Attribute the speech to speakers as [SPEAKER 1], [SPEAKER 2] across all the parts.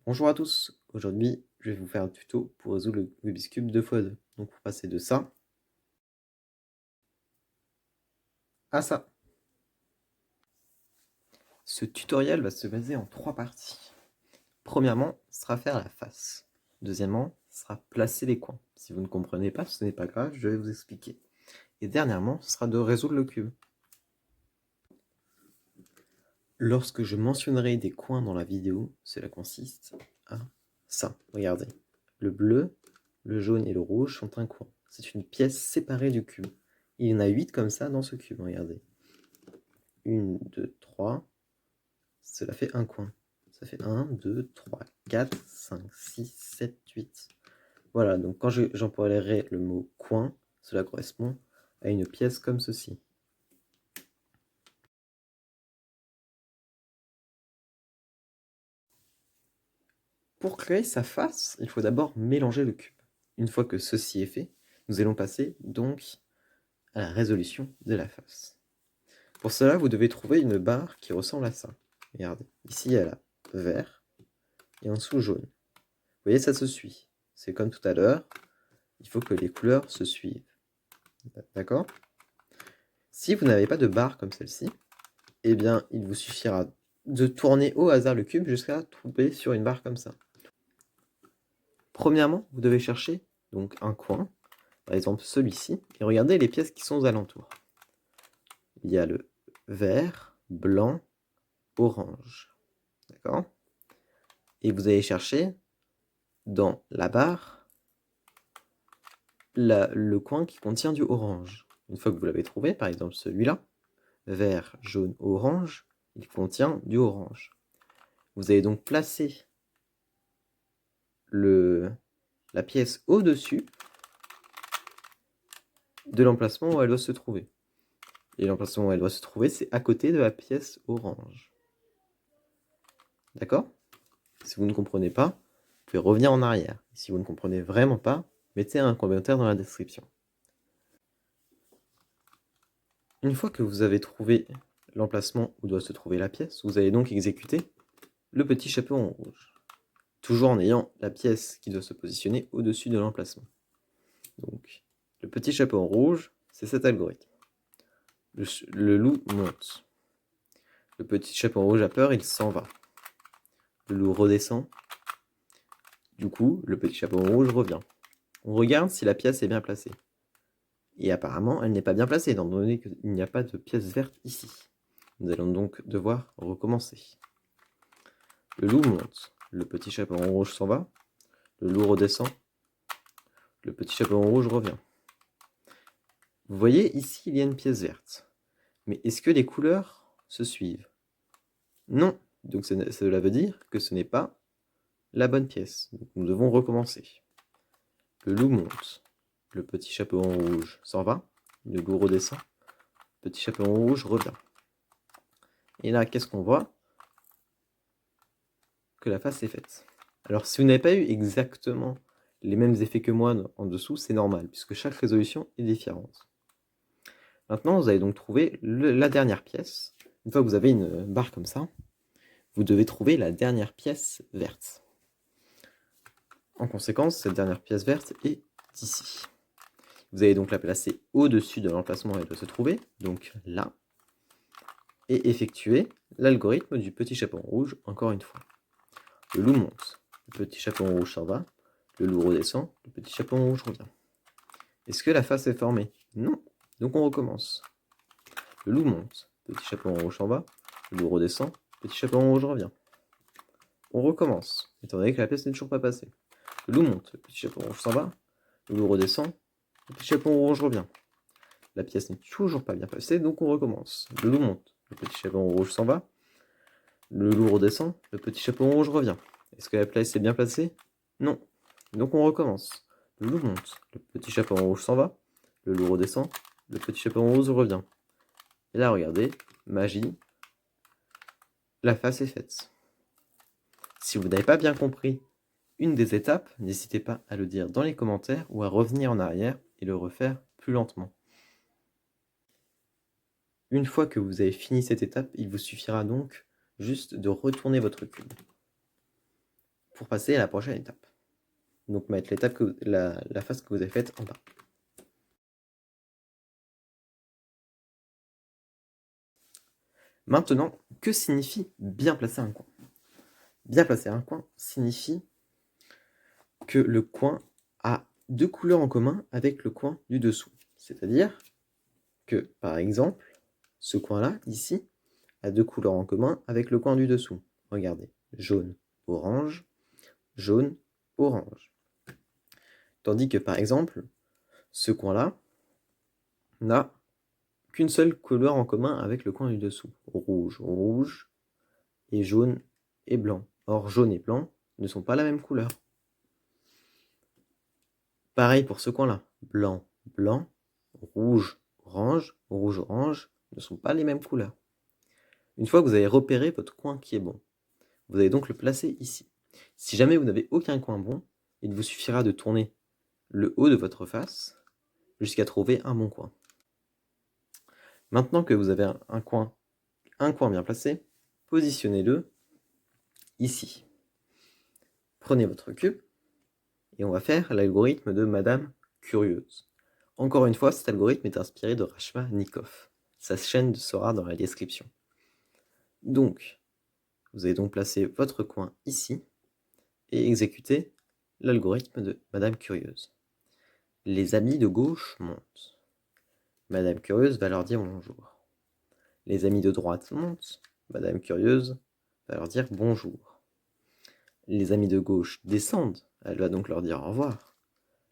[SPEAKER 1] Bonjour à tous, aujourd'hui je vais vous faire un tuto pour résoudre le Rubik's Cube 2x2. Donc pour passer de ça à ça. Ce tutoriel va se baser en 3 parties. Premièrement, ce sera faire la face. Deuxièmement, ce sera placer les coins. Si vous ne comprenez pas, ce n'est pas grave, je vais vous expliquer. Et dernièrement, ce sera de résoudre le cube. Lorsque je mentionnerai des coins dans la vidéo, cela consiste à ça. Regardez, le bleu, le jaune et le rouge sont un coin. C'est une pièce séparée du cube. Il y en a 8 comme ça dans ce cube, regardez. 1, 2, 3, cela fait un coin. Ça fait 1, 2, 3, 4, 5, 6, 7, 8. Voilà, donc quand j'emploierai le mot coin, cela correspond à une pièce comme ceci. Pour créer sa face, il faut d'abord mélanger le cube. Une fois que ceci est fait, nous allons passer donc à la résolution de la face. Pour cela, vous devez trouver une barre qui ressemble à ça. Regardez, ici elle a vert et en dessous jaune. Vous voyez, ça se suit. C'est comme tout à l'heure, il faut que les couleurs se suivent. D'accord? Si vous n'avez pas de barre comme celle-ci, eh bien, il vous suffira de tourner au hasard le cube jusqu'à tomber sur une barre comme ça. Premièrement, vous devez chercher donc un coin, par exemple celui-ci, et regardez les pièces qui sont aux alentours. Il y a le vert, blanc, orange. D'accord? Et vous allez chercher dans la barre le coin qui contient du orange. Une fois que vous l'avez trouvé, par exemple celui-là, vert, jaune, orange, il contient du orange. Vous allez donc placer la pièce au-dessus de l'emplacement où elle doit se trouver. Et l'emplacement où elle doit se trouver, c'est à côté de la pièce orange. D'accord? Si vous ne comprenez pas, vous pouvez revenir en arrière. Si vous ne comprenez vraiment pas, mettez un commentaire dans la description. Une fois que vous avez trouvé l'emplacement où doit se trouver la pièce, vous allez donc exécuter le petit chapeau en rouge. Toujours en ayant la pièce qui doit se positionner au-dessus de l'emplacement. Donc, le petit chapeau en rouge, c'est cet algorithme. Le loup monte. Le petit chapeau en rouge a peur, il s'en va. Le loup redescend. Du coup, le petit chapeau en rouge revient. On regarde si la pièce est bien placée. Et apparemment, elle n'est pas bien placée, étant donné qu'il n'y a pas de pièce verte ici. Nous allons donc devoir recommencer. Le loup monte. Le petit chapeau en rouge s'en va. Le loup redescend. Le petit chapeau en rouge revient. Vous voyez, ici, il y a une pièce verte. Mais est-ce que les couleurs se suivent? Non. Donc cela veut dire que ce n'est pas la bonne pièce. Donc nous devons recommencer. Le loup monte. Le petit chapeau en rouge s'en va. Le loup redescend. Le petit chapeau en rouge revient. Et là, qu'est-ce qu'on voit? Que la face est faite. Alors si vous n'avez pas eu exactement les mêmes effets que moi en dessous, c'est normal, puisque chaque résolution est différente. Maintenant, vous allez donc trouver la dernière pièce. Une fois que vous avez une barre comme ça, vous devez trouver la dernière pièce verte. En conséquence, cette dernière pièce verte est ici. Vous allez donc la placer au-dessus de l'emplacement où elle doit se trouver, donc là, et effectuer l'algorithme du petit chapeau rouge encore une fois. Le loup monte, le petit chapeau rouge s'en va, le loup redescend, le petit chapeau rouge revient. Est-ce que la face est formée? Non. Donc on recommence. Le loup monte, petit chapeau rouge s'en va, le loup redescend, petit chapeau rouge revient. On recommence, étant donné que la pièce n'est toujours pas passée. Le loup monte, le petit chapeau rouge s'en va, le loup redescend, le petit chapeau rouge revient. La pièce n'est toujours pas bien passée, donc on recommence. Le loup monte, le petit chapeau rouge s'en va, le loup redescend, le petit chapeau rouge revient. Est-ce que la pièce est bien placée? Non. Donc on recommence. Le loup monte, le petit chapeau rouge s'en va, le loup redescend, le petit chapeau rouge revient. Et là, regardez, magie, la face est faite. Si vous n'avez pas bien compris une des étapes, n'hésitez pas à le dire dans les commentaires ou à revenir en arrière et le refaire plus lentement. Une fois que vous avez fini cette étape, il vous suffira donc juste de retourner votre cube. pour passer à la prochaine étape. Donc mettre la face que vous avez faite en bas. Maintenant, que signifie bien placer un coin? Bien placer un coin signifie que le coin a deux couleurs en commun avec le coin du dessous. C'est-à-dire que, par exemple, ce coin-là, ici, a deux couleurs en commun avec le coin du dessous. Regardez, jaune, orange, jaune, orange. Tandis que, par exemple, ce coin-là n'a qu'une seule couleur en commun avec le coin du dessous. Rouge, rouge, et jaune et blanc. Or, jaune et blanc ne sont pas la même couleur. Pareil pour ce coin-là. Blanc, blanc, rouge, orange, rouge, orange ne sont pas les mêmes couleurs. Une fois que vous avez repéré votre coin qui est bon, vous allez donc le placer ici. Si jamais vous n'avez aucun coin bon, il vous suffira de tourner le haut de votre face jusqu'à trouver un bon coin. Maintenant que vous avez un coin bien placé, positionnez-le ici. Prenez votre cube et on va faire l'algorithme de Madame Curieuse. Encore une fois, cet algorithme est inspiré de Rachmaninov. Sa chaîne sera dans la description. Donc, vous allez donc placer votre coin ici et exécuter l'algorithme de Madame Curieuse. Les amis de gauche montent. Madame Curieuse va leur dire bonjour. Les amis de droite montent. Madame Curieuse va leur dire bonjour. Les amis de gauche descendent. Elle va donc leur dire au revoir.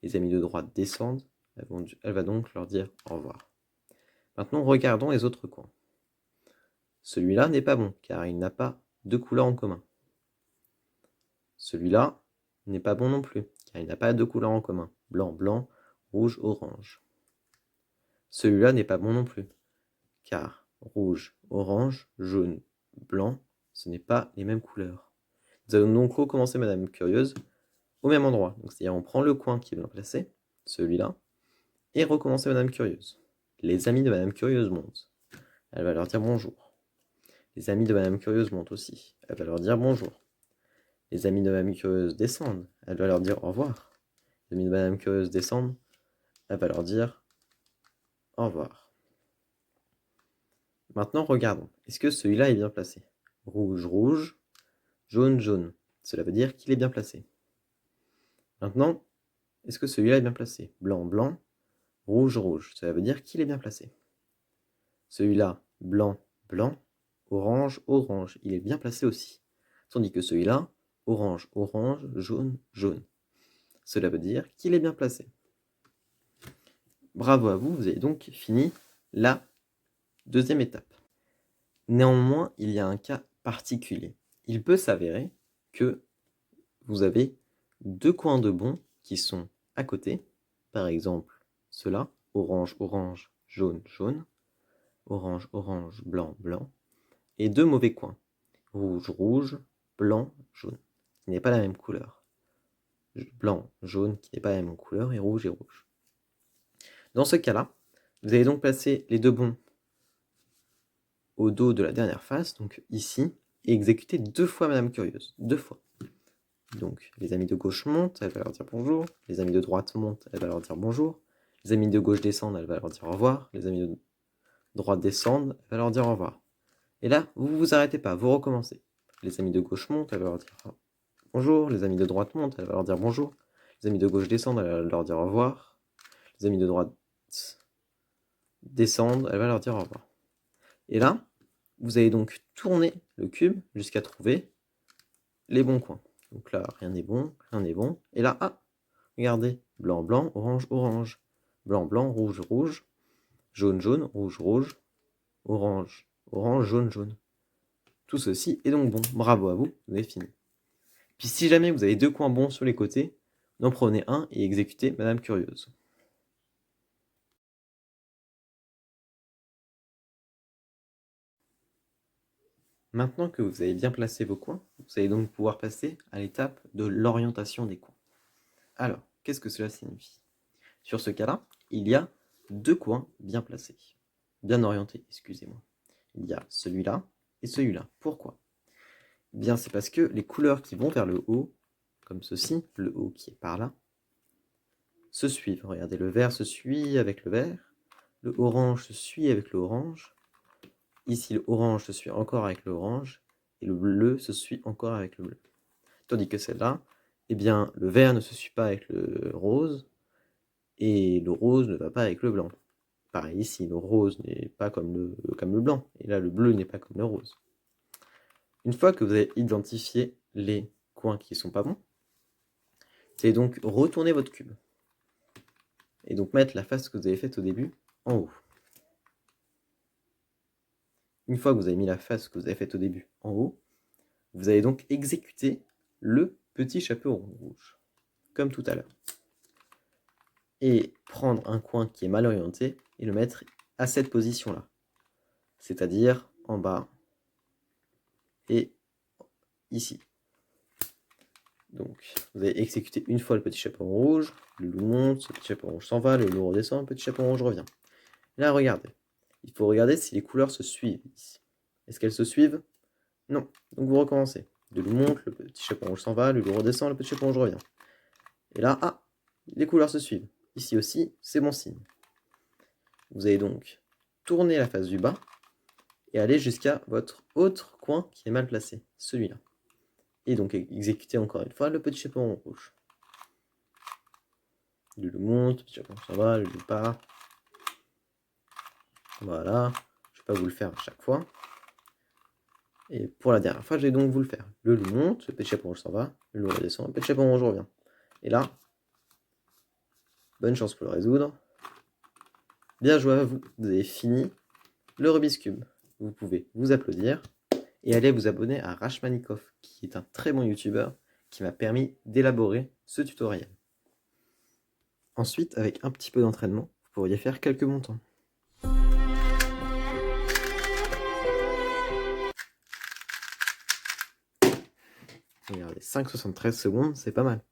[SPEAKER 1] Les amis de droite descendent. Elle va donc leur dire au revoir. Maintenant, regardons les autres coins. Celui-là n'est pas bon, car il n'a pas deux couleurs en commun. Celui-là n'est pas bon non plus, car il n'a pas deux couleurs en commun. Blanc, blanc, rouge, orange. Celui-là n'est pas bon non plus, car rouge, orange, jaune, blanc, ce n'est pas les mêmes couleurs. Nous allons donc recommencer Madame Curieuse au même endroit. C'est-à-dire on prend le coin qui est bien placé, celui-là, et recommencer Madame Curieuse. Les amis de Madame Curieuse montent. Elle va leur dire bonjour. Les amis de Madame Curieuse montent aussi. Elle va leur dire bonjour. Les amis de Madame Curieuse descendent. Elle va leur dire au revoir. Les amis de Madame Curieuse descendent. Elle va leur dire au revoir. Maintenant, regardons. Est-ce que celui-là est bien placé? Rouge, rouge, jaune, jaune. Cela veut dire qu'il est bien placé. Maintenant, est-ce que celui-là est bien placé? Blanc, blanc, rouge, rouge. Cela veut dire qu'il est bien placé. Celui-là, blanc, blanc, orange, orange. Il est bien placé aussi. Tandis que celui-là, orange, orange, jaune, jaune. Cela veut dire qu'il est bien placé. Bravo à vous, vous avez donc fini la deuxième étape. Néanmoins, il y a un cas particulier. Il peut s'avérer que vous avez deux coins de bons qui sont à côté. Par exemple, ceux-là, orange, orange, jaune, jaune, orange, orange, blanc, blanc, et deux mauvais coins, rouge, rouge, blanc, jaune, qui n'est pas la même couleur. Blanc, jaune, qui n'est pas la même couleur, et rouge. Dans ce cas-là, vous allez donc placer les deux bons au dos de la dernière face, donc ici, et exécuter deux fois Madame Curieuse, deux fois. Donc, les amis de gauche montent, elle va leur dire bonjour. Les amis de droite montent, elle va leur dire bonjour. Les amis de gauche descendent, elle va leur dire au revoir. Les amis de droite descendent, elle va leur dire au revoir. Et là, vous vous arrêtez pas, vous recommencez. Les amis de gauche montent, elle va leur dire bonjour. Les amis de droite montent, elle va leur dire bonjour. Les amis de gauche descendent, elle va leur dire au revoir. Les amis de droite descendent, elle va leur dire au revoir. Et là, vous allez donc tourner le cube jusqu'à trouver les bons coins. Donc là, rien n'est bon, rien n'est bon. Et là, ah, regardez, blanc, blanc, orange, orange. Blanc, blanc, rouge, rouge. Jaune, jaune, rouge, rouge. Orange, orange, jaune, jaune. Tout ceci est donc bon. Bravo à vous, vous avez fini. Puis si jamais vous avez deux coins bons sur les côtés, en prenez un et exécutez Madame Curieuse. Maintenant que vous avez bien placé vos coins, vous allez donc pouvoir passer à l'étape de l'orientation des coins. Alors, qu'est-ce que cela signifie? Sur ce cas-là, il y a deux coins bien placés, bien orientés, excusez-moi. Il y a celui-là et celui-là. Pourquoi? Eh bien, c'est parce que les couleurs qui vont vers le haut comme ceci, le haut qui est par là, se suivent. Regardez, le vert se suit avec le vert, le orange se suit avec le orange, ici le orange se suit encore avec le orange, et le bleu se suit encore avec le bleu. Tandis que celle-là, eh bien, le vert ne se suit pas avec le rose, et le rose ne va pas avec le blanc. Pareil ici, le rose n'est pas comme le blanc, et là le bleu n'est pas comme le rose. Une fois que vous avez identifié les coins qui ne sont pas bons, vous allez donc retourner votre cube. Et donc mettre la face que vous avez faite au début en haut. Une fois que vous avez mis la face que vous avez faite au début en haut, vous allez donc exécuter le petit chapeau rouge, comme tout à l'heure. Et prendre un coin qui est mal orienté et le mettre à cette position-là. C'est-à-dire en bas et ici. Donc, vous allez exécuter une fois le petit chaperon rouge, le loup monte, le petit chaperon rouge s'en va, le loup redescend, le petit chaperon rouge revient. Là, regardez. Il faut regarder si les couleurs se suivent ici. Est-ce qu'elles se suivent? Non. Donc vous recommencez. Le loup monte, le petit chaperon rouge s'en va, le loup redescend, le petit chaperon rouge revient. Et là, ah, les couleurs se suivent. Ici aussi, c'est bon signe. Vous allez donc tourner la face du bas et aller jusqu'à votre autre coin qui est mal placé, celui-là. Et donc exécuter encore une fois le petit chaperon rouge. Le loup monte, le petit chaperon s'en va, le loup part. Voilà, je ne vais pas vous le faire à chaque fois. Et pour la dernière fois, je vais donc vous le faire. Le loup monte, le petit chaperon rouge s'en va, le loup redescend, le petit chaperon rouge revient. Et là, bonne chance pour le résoudre. Bien joué à vous, vous avez fini le Rubik's Cube. Vous pouvez vous applaudir et aller vous abonner à Rachmaninov, qui est un très bon youtubeur qui m'a permis d'élaborer ce tutoriel. Ensuite, avec un petit peu d'entraînement, vous pourriez faire quelques montants. Regardez, 5,73 secondes, c'est pas mal.